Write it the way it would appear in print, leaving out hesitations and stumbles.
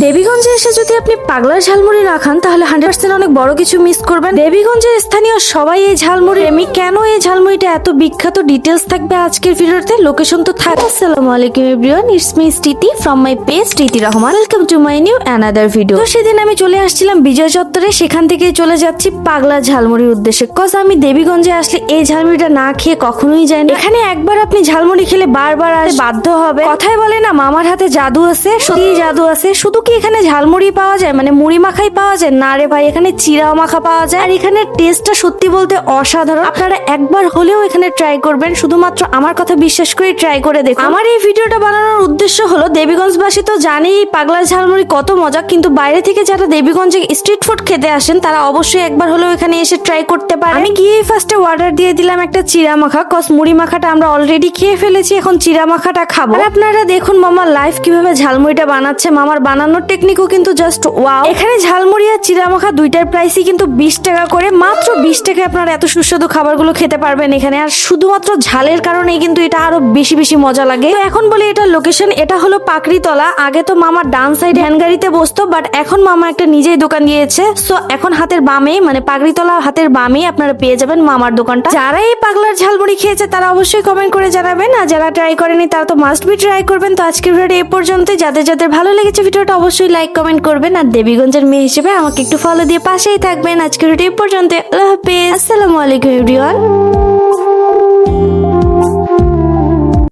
দেবীগঞ্জে এসে যদি আপনি পাগলার ঝালমুড়ি না খান তাহলে 100% অনেক বড় কিছু মিস করবেন। দেবীগঞ্জের স্থানীয় সবাই এই ঝালমুড়ি আমি কেন এই ঝালমুড়িটা এত বিখ্যাত ডিটেলস থাকবে আজকের ভিডিওতে। লোকেশন তো থাকবে। আসসালামু আলাইকুম everyone, it's me Sthiti from my page Sthiti Rahman. Welcome to my new another video. তো সেদিন আমি চলে আসছিলাম বিজয় চত্বরে, সেখান থেকে চলে যাচ্ছি পাগলা ঝালমুড়ির উদ্দেশ্যে। কজ আমি দেবীগঞ্জে আসলে এই ঝালমুড়িটা না খেয়ে কখনোই যাই না। এখানে একবার আপনি ঝালমুড়ি খেলে বারবার আসতে বাধ্য হবে। কথায় বলে না মামার হাতে জাদু আছে, সত্যি জাদু আছে। শুধু কি এখানে ঝালমুড়ি পাওয়া যায়, মানে মুড়ি মাখাই পাওয়া যায়? না রে ভাই, এখানে চিড়াও মাখা পাওয়া যায়। আর এখানে টেস্টটা সত্যি বলতে অসাধারণ। আপনারা একবার হলেও এখানে ট্রাই করবেন, শুধুমাত্র আমার কথা বিশ্বাস করে ট্রাই করে দেখুন। আমার এই ভিডিওটা বানানোর উদ্দেশ্য হলো, দেবীগঞ্জবাসী তো জানেই পাগলা ঝালমুড়ি কত মজা, কিন্তু বাইরে থেকে যারা দেবীগঞ্জে স্ট্রিট ফুড খেতে আসেন তারা অবশ্যই একবার হলেও এখানে এসে ট্রাই করতে পারে। আমি গিয়ে ফার্স্টে অর্ডার দিয়ে দিলাম একটা চিড়া মাখা, কজ মুড়ি মাখাটা আমরা অলরেডি খেয়ে ফেলেছি, এখন চিড়া মাখাটা খাবো। আর আপনারা দেখুন মামার লাইভ কিভাবে ঝালমুড়িটা বানাচ্ছে। মামার বানানোর টেকনিকও কিন্তু জাস্ট ওয়াও। এখানে ঝালমুড়ি আর চিড়া মাখা দুইটার প্রাইসই কিন্তু 20 টাকা করে। মাত্র 20 টাকায় আপনারা এত সুস্বাদু খাবারগুলো খেতে পারবেন এখানে। আর শুধুমাত্র ঝালের কারণেই কিন্তু এটা আরো বেশি বেশি মজা লাগে। তো এখন বলি এটার লোকেশন, এটা হলো পাকড়িতলা। আগে তো মামার ডান সাইড ভ্যান গাড়িতে বসতো, বাট এখন মামা একটা নিজেই দোকান দিয়েছে। সো এখন হাতের বামে, মানে পাকড়িতলা হাতের বামেই আপনারা পেয়ে যাবেন মামার দোকানটা। যারা এই পাগলার ঝালমুড়ি খেয়েছে তারা অবশ্যই কমেন্ট করে জানাবেন, আর যারা ট্রাই করেনি তারা তো মাস্ট বি ট্রাই করবেন। তো আজকের ভিডিওটা এই পর্যন্ত। যাদের যাদের ভালো লেগেছে ভিডিওটা অবশ্যই লাইক কমেন্ট করবেন, আর দেবীগঞ্জের মেয়ে হিসেবে আমাকে একটু ফলো দিয়ে পাশেই থাকবেন। আজকের ভিডিও এই পর্যন্ত। আল্লাহ হাফেজ, আসসালামু আলাইকুম এভরিওয়ান।